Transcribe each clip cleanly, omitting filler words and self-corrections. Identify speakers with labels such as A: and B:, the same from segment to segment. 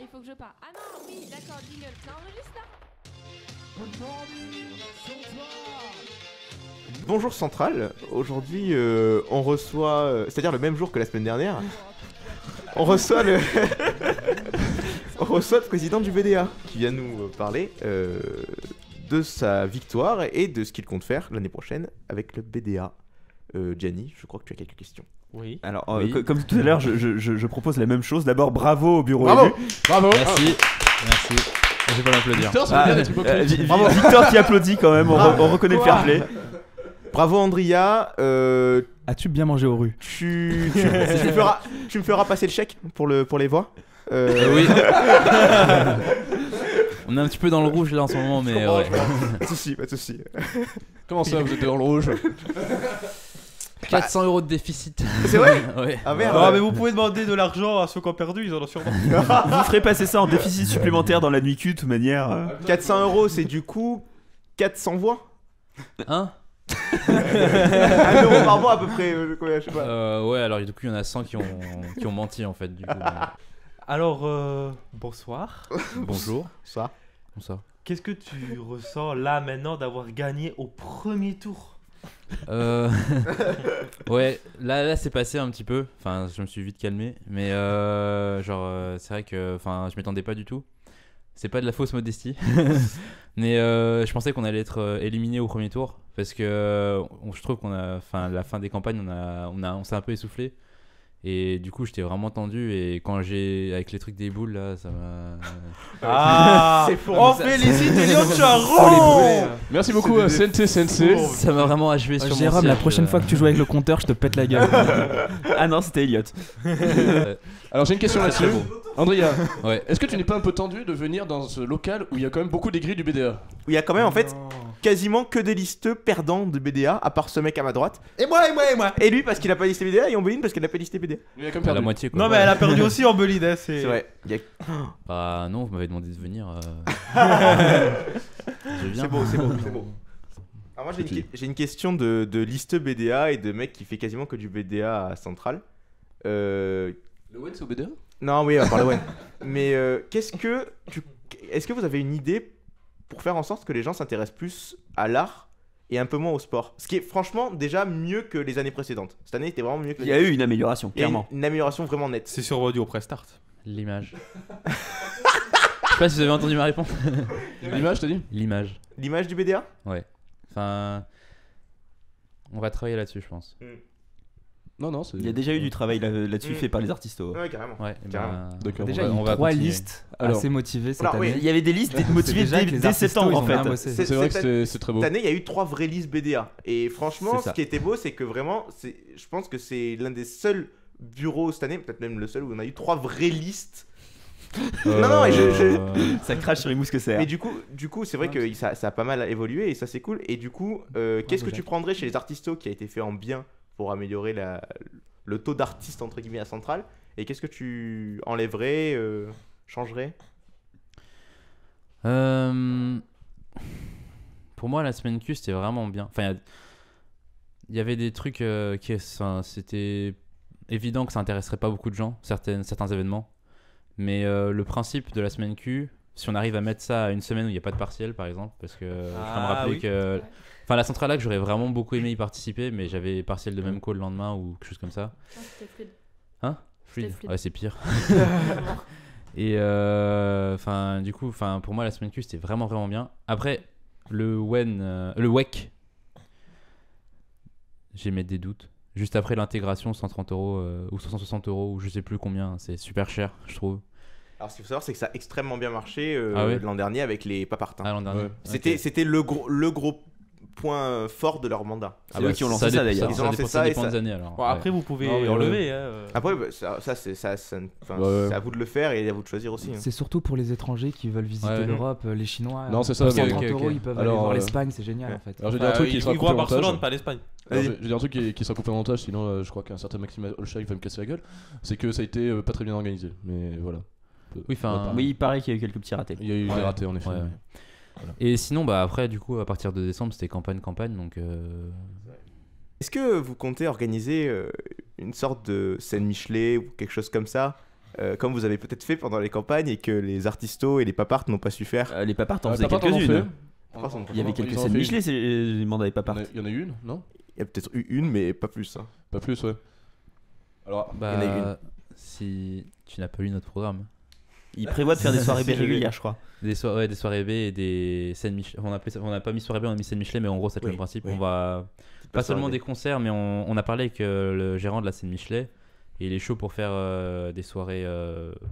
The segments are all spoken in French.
A: Il faut que je parle. Ah non, oui, d'accord, jingle. Ça enregistre là?
B: Bonjour Central, aujourd'hui on reçoit, c'est-à-dire le même jour que la semaine dernière, on reçoit le on reçoit le président du BDA qui vient nous parler de sa victoire et de ce qu'il compte faire l'année prochaine avec le BDA. Gianni, je crois que tu as quelques questions.
C: Oui.
D: Alors,
C: Oui.
D: comme tout à l'heure, je propose la même chose. D'abord, bravo au bureau
B: Bravo.
D: élu.
C: Bravo.
E: Merci. Merci. Je vais pas m'applaudir.
C: Victor, ça veut bien d'être hypocrite.
D: Bravo. Victor qui applaudit quand même, on reconnaît le fair play.
B: Bravo Andrea,
F: As-tu bien mangé aux rues?
B: tu me feras passer le chèque pour les voix.
E: Oui. On est un petit peu dans le rouge là en ce moment, mais ouais.
B: Pas de soucis, pas de soucis.
C: Comment ça, vous êtes dans le rouge?
E: 400 € de déficit.
B: C'est vrai?
E: Ouais.
B: Ah merde.
G: Non, mais vous pouvez demander de l'argent à ceux qui ont perdu, ils en ont sûrement.
D: Vous ferez passer ça en déficit supplémentaire dans la nuit Q de toute manière.
B: 400 €, c'est du coup 400 voix.
E: Hein?
B: 1 euro par mois à peu près, combien, je sais pas.
E: Ouais, alors du coup, il y en a 100 qui ont menti en fait. Du coup,
G: Alors, bonsoir.
E: bonjour.
B: Ça.
E: Bonsoir.
G: Qu'est-ce que tu ressens là maintenant d'avoir gagné au premier tour?
E: Ouais, là c'est passé un petit peu. Enfin, je me suis vite calmé. Mais c'est vrai que je m'attendais pas du tout. C'est pas de la fausse modestie. Mais je pensais qu'on allait être éliminé au premier tour. Parce que je trouve qu'on a. Enfin, la fin des campagnes, on s'est un peu essoufflé. Et du coup, j'étais vraiment tendu. Et quand avec les trucs des boules là, ça m'a.
G: Ah,
B: c'est fou,
G: on
B: ça-
G: félicite Elliot Charon.
C: Merci beaucoup, Sensei Sensei.
E: Ça m'a vraiment achevé sur mon
F: Jérôme, la
E: siège.
F: prochaine fois que tu joues avec le compteur, je te pète la gueule.
D: Ah non, c'était Elliot.
C: Alors, j'ai une question là-dessus. Andrea,
E: Ouais.
C: est-ce que tu n'es pas un peu tendu de venir dans ce local où il y a quand même beaucoup des grilles du BDA?
B: Où il y a quand même en fait quasiment que des listeux perdants de BDA, à part ce mec à ma droite. Et moi. Et lui parce qu'il a pas listé BDA et Ombeline parce qu'elle n'a pas listé BDA.
C: Il y a quand même
E: La
C: perdu.
E: moitié quoi.
G: Non, mais elle a perdu aussi en Belide, hein,
B: C'est vrai. Il y a-
E: Bah non, vous m'avez demandé de venir. Je viens.
B: C'est beau. Alors moi j'ai une question de listeux BDA et de mec qui fait quasiment que du BDA à Central.
C: Le Wen, c'est au BDA?
B: Non, oui, on va parler ouais. Mais est-ce que vous avez une idée pour faire en sorte que les gens s'intéressent plus à l'art et un peu moins au sport? Ce qui est franchement déjà mieux que les années précédentes. Cette année était vraiment mieux que
D: Il y a eu une amélioration,
B: Il y a
D: clairement.
B: une amélioration vraiment nette.
G: C'est survendu au Prestart.
E: L'image. Je sais pas si vous avez entendu ma réponse.
C: L'image, t'as dit?
E: L'image.
B: L'image du BDA?
E: Enfin, on va travailler là-dessus, je pense.
C: Non, c'est.
D: Il y a déjà eu du travail là-dessus fait par les artistes.
B: Ouais, carrément.
E: Ouais.
B: Carrément.
C: D'accord.
F: Déjà, il y
E: on va
F: a 3
E: continuer.
F: listes
C: Alors,
F: assez motivées cette
B: alors, oui,
F: année.
D: Il y avait des listes motivées
F: déjà que les
D: dès 7 ans
F: artistos,
D: en
F: ils ont bien
D: fait.
F: bossé.
C: c'est vrai que c'est très beau.
B: Cette année, il y a eu 3 vraies listes BDA. Et franchement,
D: C'est ça.
B: ce qui était beau, c'est que vraiment, je pense que c'est l'un des seuls bureaux cette année, peut-être même le seul où on a eu 3 vraies listes. Non, et
D: Ça crache sur les mousquetaires.
B: Mais du coup, c'est vrai que ça a pas mal évolué et ça c'est cool. Et du coup, qu'est-ce que tu prendrais chez les artistos qui a été fait en bien pour améliorer le taux d'artistes entre guillemets à Central? Et qu'est-ce que tu enlèverais, changerais?
E: Pour moi, la semaine Q, c'était vraiment bien. Enfin, il y avait des trucs c'était évident que ça intéresserait pas beaucoup de gens, certains événements. Mais le principe de la semaine Q, si on arrive à mettre ça à une semaine où il n'y a pas de partiel, par exemple, parce que je vais me rappeler que. Enfin, la Centrale Lac, j'aurais vraiment beaucoup aimé y participer, mais j'avais partiel de même call le lendemain ou quelque chose comme ça.
A: C'était fluide.
E: Hein? Fluide.
A: Fluide.
E: Ouais, c'est pire. Et du coup, pour moi, la semaine Q, c'était vraiment, vraiment bien. Après, le WEC, j'ai mis des doutes. Juste après l'intégration, 130 € ou 160 € ou je sais plus combien, c'est super cher, je trouve.
B: Alors, ce qu'il faut savoir, c'est que ça a extrêmement bien marché
E: Ah ouais
B: l'an dernier avec les Papartins.
E: Ah, l'an dernier.
C: Ouais.
B: C'était le gros point fort de leur mandat.
D: C'est eux qui ont lancé ça, d'ailleurs.
B: Ils ont lancé ça
E: Ça
B: et
E: dépend
B: ça-
E: des années alors.
G: Bon, après, vous pouvez
C: Non, mais
G: enlever. Hein.
B: Après, c'est à vous de le faire et à vous de choisir aussi. Hein.
F: C'est surtout pour les étrangers qui veulent visiter
E: Ouais.
F: l'Europe, les Chinois.
C: Non, c'est ça,
F: Pour
C: mais-
F: 130
E: ok,
F: €,
E: ok.
F: ils peuvent
C: Alors,
F: aller voir l'Espagne, c'est génial
B: ouais.
F: en fait.
C: Alors, j'ai dit un truc qui
G: Ils
C: sera
G: voient
C: coupé au montage.
G: Barcelone, pas l'Espagne.
C: Alors, j'ai dit un truc qui sera coupé au montage, sinon je crois qu'un certain Maxime Olshaï va me casser la gueule. C'est que ça a été pas très bien organisé. Mais voilà.
E: Oui, enfin.
D: Oui, il paraît qu'il y a eu quelques petits ratés.
C: Il y a eu des
E: Ouais.
C: ratés en effet.
E: Ouais.
C: Voilà.
E: Et sinon, après, du coup, à partir de décembre, c'était campagne, donc.
B: Est-ce que vous comptez organiser une sorte de scène Michelet ou quelque chose comme ça comme vous avez peut-être fait pendant les campagnes et que les artistos et les paparts n'ont pas su faire.
D: Les paparts, t'en
C: Ah,
D: faisais
C: Papa, t'en as
D: quelques-unes.
C: fait.
D: Il y avait quelques
C: Ils en ont
D: scènes
C: fait
D: Michelet, les bandes avec paparts.
C: Il y en a eu une, non?
B: Il y a peut-être eu une, mais pas plus. Hein.
C: Pas plus, ouais. Alors,
B: Il y en a eu une.
E: Si tu n'as pas lu notre programme.
D: Il prévoit de faire des soirées B régulières, je crois.
E: Des soirées B et des scènes Michelet. On n'a pas mis soirée B, on a mis scène Michelet, mais en gros, c'est le
B: Oui,
E: même principe.
B: oui.
E: On va. Pas seulement
B: soirée
E: des concerts, mais on a parlé avec le gérant de la scène Michelet. Et il est chaud pour faire des soirées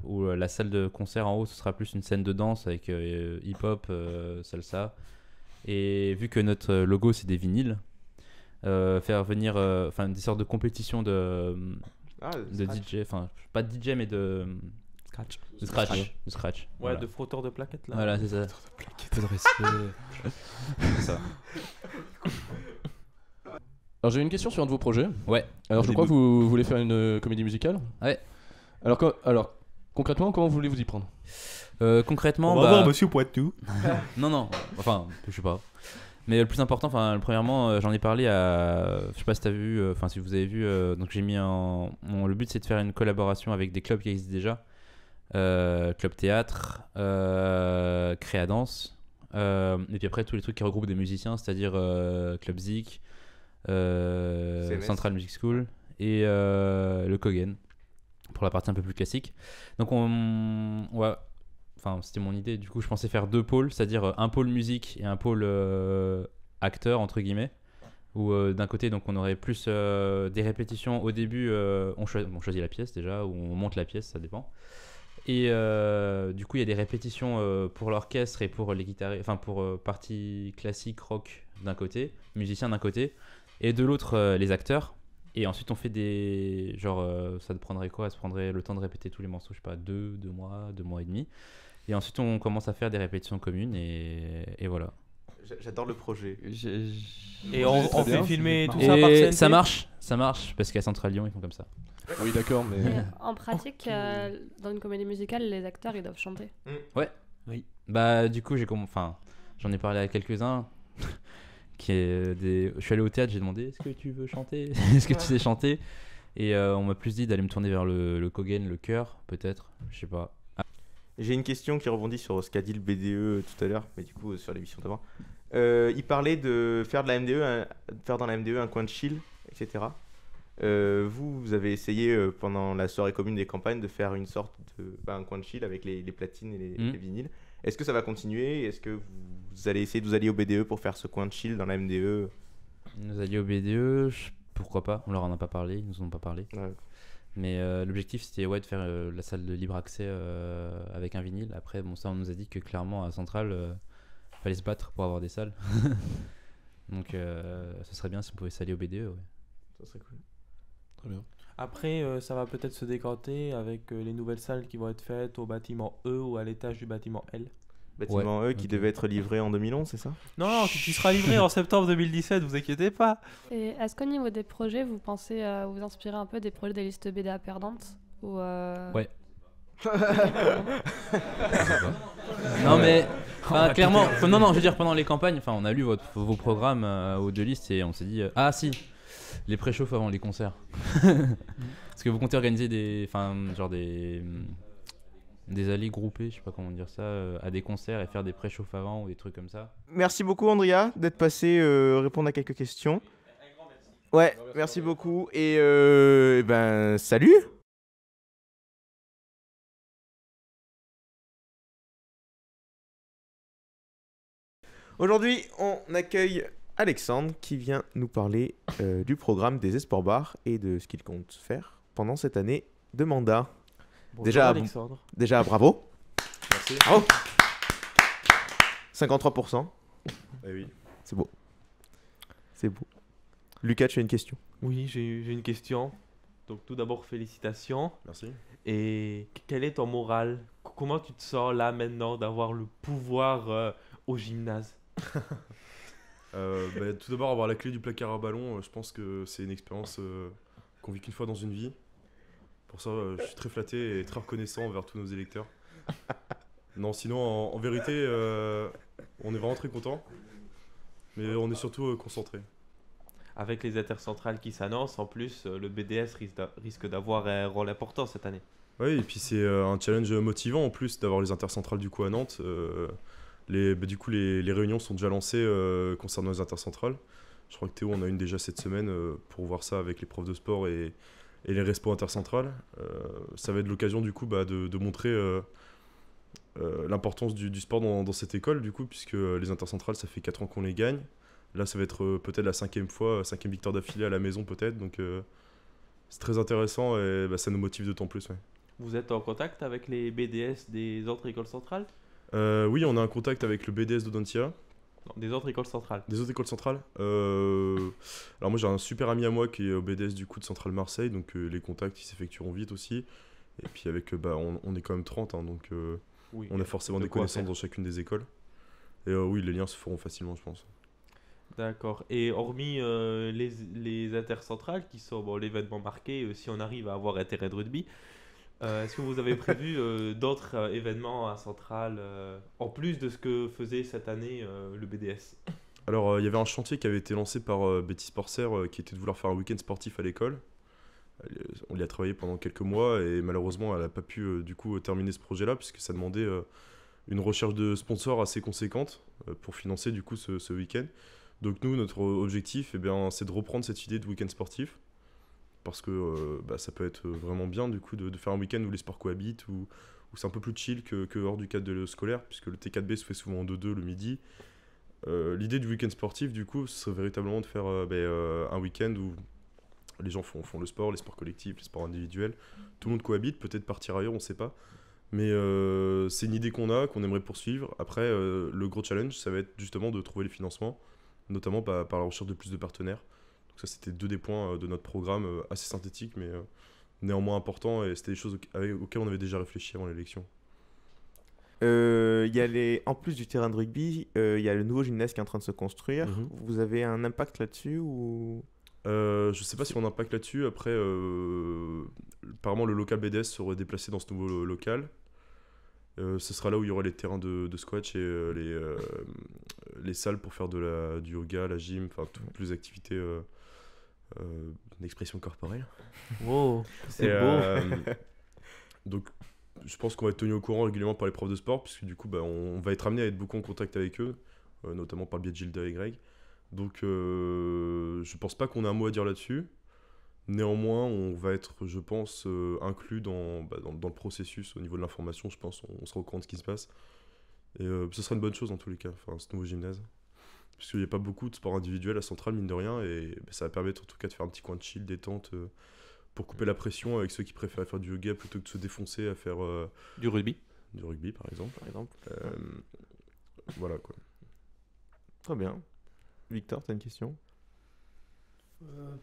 E: où la salle de concert en haut, ce sera plus une scène de danse avec hip-hop, salsa. Et vu que notre logo, c'est des vinyles, faire venir des sortes de compétitions de DJ, enfin pas de DJ, mais de
F: Scratch.
E: de scratch. De scratch.
G: Ouais,
E: Voilà.
G: de frotteur de plaquettes là.
E: Voilà, c'est ça.
F: Peu de respect.
E: C'est ça.
C: alors j'ai une question sur un de vos projets.
E: Ouais.
C: Alors je crois que vous voulez faire une comédie musicale.
E: Ouais.
C: Alors concrètement, comment voulez-vous y prendre?
E: Concrètement,
G: On va voir Monsieur Poitou.
E: non, enfin, je sais pas. Mais le plus important, premièrement, j'en ai parlé à, je sais pas si t'as vu, si vous avez vu, donc j'ai mis le but c'est de faire une collaboration avec des clubs qui existent déjà, Club Théâtre, Créadance, et puis après tous les trucs qui regroupent des musiciens, c'est-à-dire Club Zik, Central Music School et le Kogen pour la partie un peu plus classique. Donc c'était mon idée, du coup je pensais faire deux pôles, c'est-à-dire un pôle musique et un pôle acteur entre guillemets, où d'un côté donc on aurait plus des répétitions au début, on choisit la pièce déjà, ou on monte la pièce, ça dépend, et du coup il y a des répétitions pour l'orchestre et pour les guitaristes, pour partie classique rock d'un côté, musicien d'un côté, et de l'autre les acteurs. Et ensuite on fait des ça te prendrait quoi? Ça te prendrait le temps de répéter tous les morceaux, je sais pas, 2 mois et demi. Et ensuite on commence à faire des répétitions communes et voilà.
B: J'adore le projet.
G: Et on fait
C: bien.
G: filmer tout ça par
E: Et
G: CNT.
E: ça marche parce qu'à Central Lyon ils font comme ça.
C: Oui, d'accord, mais
A: Et en pratique, dans une comédie musicale, les acteurs ils doivent chanter.
E: Bah du coup j'en ai parlé à quelques-uns. Je suis allé au théâtre, j'ai demandé est-ce que tu veux chanter, est-ce que tu sais chanter, et on m'a plus dit d'aller me tourner vers le Kogen, le chœur peut-être, je sais pas.
B: J'ai une question qui rebondit sur ce qu'a dit le BDE tout à l'heure, mais du coup sur l'émission d'avant. Il parlait de faire de la MDE, faire dans la MDE un coin de chill, etc. Vous avez essayé pendant la soirée commune des campagnes de faire une sorte de un coin de chill avec les platines et les vinyles. Est-ce que ça va continuer? Est-ce que vous allez essayer de vous allier au BDE pour faire ce coin de chill dans la MDE?
E: Nous alliés au BDE, pourquoi pas, on leur en a pas parlé, ils nous en ont pas parlé.
B: Ouais.
E: Mais l'objectif c'était de faire la salle de libre accès avec un vinyle. Après ça on nous a dit que clairement à Centrale fallait se battre pour avoir des salles. Donc ce serait bien si on pouvait s'allier au BDE. Ouais.
B: Ça serait cool.
C: très bien.
G: Après, ça va peut-être se décanter avec les nouvelles salles qui vont être faites au bâtiment E ou à l'étage du bâtiment L.
B: Bâtiment E qui
E: ok.
B: devait être livré en 2011, c'est ça?
G: Non, qui sera livré en septembre 2017, vous inquiétez pas.
A: Et est-ce qu'au niveau des projets, vous pensez vous inspirer un peu des projets des listes BDA perdantes ou
E: Ouais. Non mais clairement, non, je veux dire pendant les campagnes, on a lu vos programmes aux deux listes et on s'est dit ah si, les préchauffes avant les concerts. Parce que vous comptez organiser des allées groupées, je sais pas comment dire ça, à des concerts et faire des préchauffes avant ou des trucs comme ça.
B: Merci beaucoup Andrea d'être passé répondre à quelques questions. Ouais, merci beaucoup et salut. Aujourd'hui, on accueille Alexandre qui vient nous parler du programme des Espoirs Bars et de ce qu'il compte faire pendant cette année de mandat.
G: Bonjour
B: Déjà,
G: Alexandre.
B: Déjà, bravo.
H: Merci.
B: Bravo. 53%.
H: Eh oui.
B: C'est beau. C'est beau. Lucas, tu as une question?
G: Oui, j'ai une question. Donc tout d'abord, félicitations.
H: Merci.
G: Et quel est ton moral? Comment tu te sens là maintenant d'avoir le pouvoir au gymnase?
H: Tout d'abord, avoir la clé du placard à ballon, je pense que c'est une expérience qu'on vit qu'une fois dans une vie. Pour ça, je suis très flatté et très reconnaissant envers tous nos électeurs. Non, sinon, en vérité, on est vraiment très content. Mais on est surtout concentré.
G: Avec les intercentrales qui s'annoncent, en plus, le BDS risque d'avoir un rôle important cette année.
H: Oui, et puis c'est un challenge motivant en plus d'avoir les intercentrales du coup à Nantes. Du coup, les réunions sont déjà lancées concernant les intercentrales. Je crois que Théo en a une déjà cette semaine pour voir ça avec les profs de sport et les respos intercentrales. Ça va être l'occasion du coup de montrer l'importance du sport dans cette école du coup, puisque les intercentrales ça fait 4 ans qu'on les gagne. Là ça va être peut-être la 5e victoire d'affilée à la maison peut-être, donc c'est très intéressant et ça nous motive d'autant plus. Ouais.
G: Vous êtes en contact avec les BDS des autres écoles centrales?
H: Oui, on a un contact avec le BDS d'Audentia.
G: Non, des autres écoles centrales.
H: Des autres écoles centrales Alors moi j'ai un super ami à moi qui est au BDS du coup de Centrale Marseille, donc les contacts ils s'effectueront vite aussi. Et puis avec on est quand même 30 hein, donc
G: Oui,
H: on a forcément
G: de
H: des
G: quoi
H: connaissances
G: faire.
H: dans chacune des écoles. Et oui, les liens se feront facilement je pense.
G: D'accord. Et hormis les intercentrales qui sont l'événement marqué, si on arrive à avoir un terrain de rugby, est-ce que vous avez prévu d'autres événements à Centrale en plus de ce que faisait cette année le BDS?
H: Alors il y avait un chantier qui avait été lancé par Betty Sporcer qui était de vouloir faire un week-end sportif à l'école. On y a travaillé pendant quelques mois et malheureusement elle n'a pas pu du coup terminer ce projet-là puisque ça demandait une recherche de sponsors assez conséquente pour financer du coup ce week-end. Donc nous, notre objectif, c'est de reprendre cette idée de week-end sportif parce que ça peut être vraiment bien du coup de faire un week-end où les sports cohabitent, où c'est un peu plus chill que hors du cadre scolaire puisque le T4B se fait souvent en 2-2 le midi. L'idée du week-end sportif du coup, ce serait véritablement de faire un week-end où les gens font le sport, les sports collectifs, les sports individuels. Tout le monde cohabite, peut-être partir ailleurs, on ne sait pas. Mais c'est une idée qu'on aimerait poursuivre. Après, le gros challenge, ça va être justement de trouver les financements, notamment par la recherche de plus de partenaires. Donc ça, c'était 2 des points de notre programme assez synthétique, mais néanmoins important. Et c'était des choses auxquelles on avait déjà réfléchi avant l'élection.
B: Il y a en plus du terrain de rugby, il y a le nouveau gymnase qui est en train de se construire.
H: Mhm.
B: Vous avez un impact là-dessus ou...
H: Je sais pas si on a un impact là-dessus. Après, apparemment, le local BDS serait déplacé dans ce nouveau local. Ce sera là où il y aura les terrains de squash et les salles pour faire du yoga, la gym, enfin toutes les activités d'expression corporelle.
G: Wow, c'est
H: Et,
G: beau.
H: donc, je pense qu'on va être tenu au courant régulièrement par les profs de sport, puisque du coup, on va être amené à être beaucoup en contact avec eux, notamment par le biais de Gilda et Greg. Donc, je pense pas qu'on ait un mot à dire là-dessus. Néanmoins, on va être, je pense, inclus dans le processus au niveau de l'information. Je pense on sera au courant de ce qui se passe. Et ce sera une bonne chose dans tous les cas, ce nouveau gymnase. Parce qu'il n'y a pas beaucoup de sport individuel à Centrale, mine de rien. Et ça va permettre en tout cas de faire un petit coin de chill, détente, pour couper la pression avec ceux qui préfèrent faire du yoga plutôt que de se défoncer à faire
E: Du rugby.
H: du rugby, par exemple. Voilà quoi.
B: Très bien. Victor, t'as une question?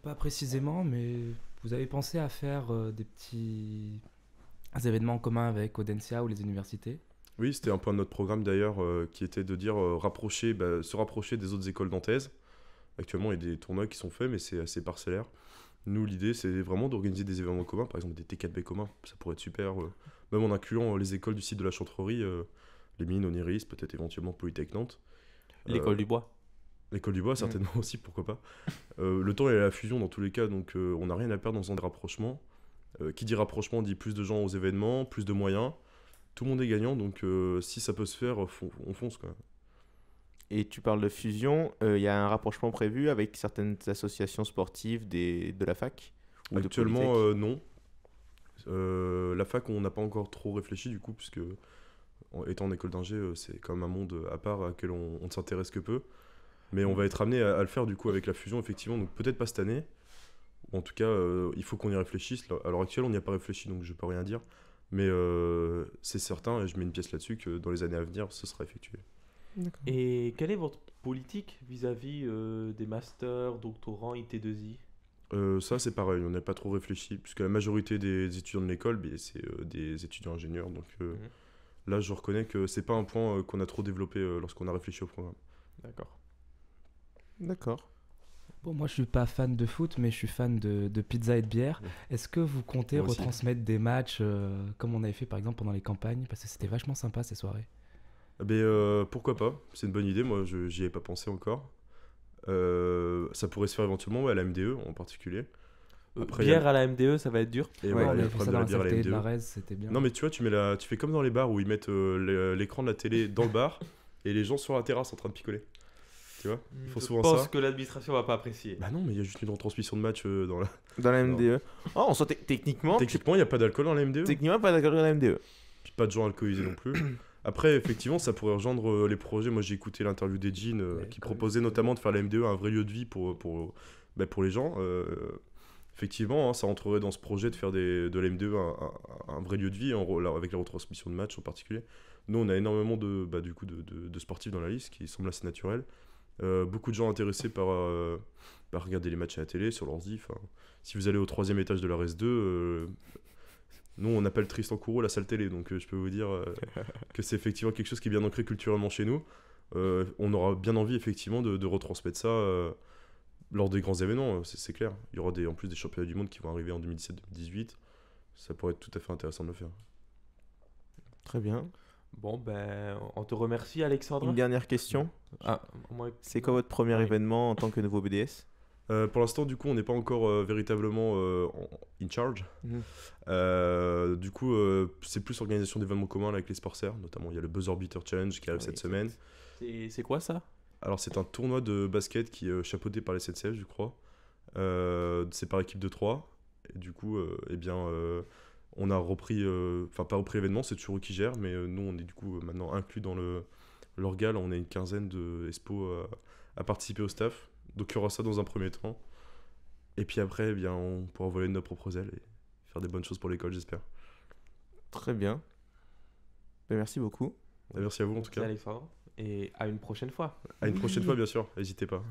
F: Pas précisément, mais vous avez pensé à faire des petits événements en commun avec Audencia ou les universités?
H: Oui, c'était un point de notre programme d'ailleurs qui était de dire se rapprocher des autres écoles nantaises. Actuellement, il y a des tournois qui sont faits, mais c'est assez parcellaire. Nous, l'idée, c'est vraiment d'organiser des événements communs, par exemple des T4B communs. Ça pourrait être super, même en incluant les écoles du site de la Chantrerie, les mines, Oniris, peut-être éventuellement Polytech Nantes.
E: L'école du bois.
H: L'école du bois, certainement aussi, pourquoi pas. Le temps est à la fusion dans tous les cas, donc on n'a rien à perdre dans un rapprochement. Qui dit rapprochement dit plus de gens aux événements, plus de moyens. Tout le monde est gagnant, donc si ça peut se faire, on fonce quoi.
B: Et tu parles de fusion, il y a un rapprochement prévu avec certaines associations sportives de la fac ou de
H: Actuellement,
B: Polytech?
H: non. La fac, on n'a pas encore trop réfléchi du coup, puisque étant en école d'ingé, c'est quand même un monde à part à quel on ne s'intéresse que peu. Mais on va être amené à le faire du coup avec la fusion, effectivement. Donc peut-être pas cette année. Ou en tout cas, il faut qu'on y réfléchisse. À l'heure actuelle, on n'y a pas réfléchi, donc je peux rien dire. Mais c'est certain, et je mets une pièce là-dessus, que dans les années à venir, ce sera effectué.
G: Et quelle est votre politique vis-à-vis des masters, doctorants, IT2I?
H: Ça, c'est pareil, on n'a pas trop réfléchi, puisque la majorité des étudiants de l'école, c'est des étudiants ingénieurs. Donc là, je reconnais que c'est pas un point qu'on a trop développé lorsqu'on a réfléchi au programme.
G: D'accord.
B: D'accord.
F: Bon, moi je suis pas fan de foot, mais je suis fan de pizza et de bière.
H: Ouais.
F: Est-ce que vous comptez
H: Moi aussi.
F: retransmettre des matchs comme on avait fait par exemple pendant les campagnes? Parce que c'était vachement sympa ces soirées.
H: Pourquoi pas, c'est une bonne idée, moi j'y ai pas pensé encore. Ça pourrait se faire éventuellement à la MDE en particulier. Après,
G: bière à la MDE, ça va être dur.
H: Et
B: Ouais,
H: voilà,
F: on
H: il y a
F: avait
H: le
F: fait
H: problème
F: ça
H: de
F: dans
H: la
F: la
H: bière à la
F: CFT de
H: MDE.
F: la Rez, c'était bien.
H: Non, mais tu vois, tu fais comme dans les bars où ils mettent l'écran de la télé dans le bar et les gens sur la terrasse en train de picoler. Tu vois Ils font
G: Je
H: souvent
G: pense
H: ça.
G: que l'administration va pas apprécier.
H: Bah non, mais il y a juste une retransmission de match dans la.
B: Dans la MDE. Oh, en soit techniquement,
H: Techniquement, il n'y a pas d'alcool dans la MDE.
B: techniquement pas d'accord dans la MDE.
H: Puis pas de gens alcoolisés non plus. Après, effectivement, ça pourrait rejoindre les projets. Moi, j'ai écouté l'interview d'Edgine qui proposait notamment de faire la MDE un vrai lieu de vie pour les gens. Effectivement, hein, ça rentrerait dans ce projet de faire de la MDE un vrai lieu de vie avec la retransmission de matchs en particulier. Nous, on a énormément de sportifs dans la liste, qui semble assez naturel. Beaucoup de gens intéressés par regarder les matchs à la télé sur l'ordi. Si vous allez au 3e étage de la RES 2, nous on appelle Tristan Courreau la salle télé, donc je peux vous dire que c'est effectivement quelque chose qui est bien ancré culturellement chez nous. On aura bien envie effectivement de retransmettre ça lors des grands événements, c'est clair. Il y aura en plus des championnats du monde qui vont arriver en 2017-2018. Ça pourrait être tout à fait intéressant de le faire.
B: Très bien.
G: Bon, ben, on te remercie, Alexandre.
B: Une dernière question.
G: Ah, moi,
B: C'est quoi votre premier
G: Oui.
B: événement en tant que nouveau BDS?
H: Pour l'instant, du coup, on n'est pas encore véritablement in charge. Du coup, c'est plus organisation d'événements communs là, avec les sportsers. Notamment, il y a le Buzz Orbiter Challenge qui arrive cette semaine.
G: c'est quoi ça?
H: Alors, c'est un tournoi de basket qui est chapeauté par les SNCF, je crois. C'est par équipe de 3. Et du coup, on a repris, pas repris l'événement, c'est toujours eux qui gèrent, mais nous, on est du coup maintenant inclus dans l'orgal. On est une quinzaine de Espo à participer au staff. Donc il y aura ça dans un premier temps. Et puis après, on pourra voler de nos propres ailes et faire des bonnes choses pour l'école, j'espère.
B: Très bien. Ben, merci beaucoup.
H: Merci à vous en tout
G: Merci,
H: cas.
G: Alexandre. Et à une prochaine fois.
H: À une prochaine fois, bien sûr. N'hésitez pas.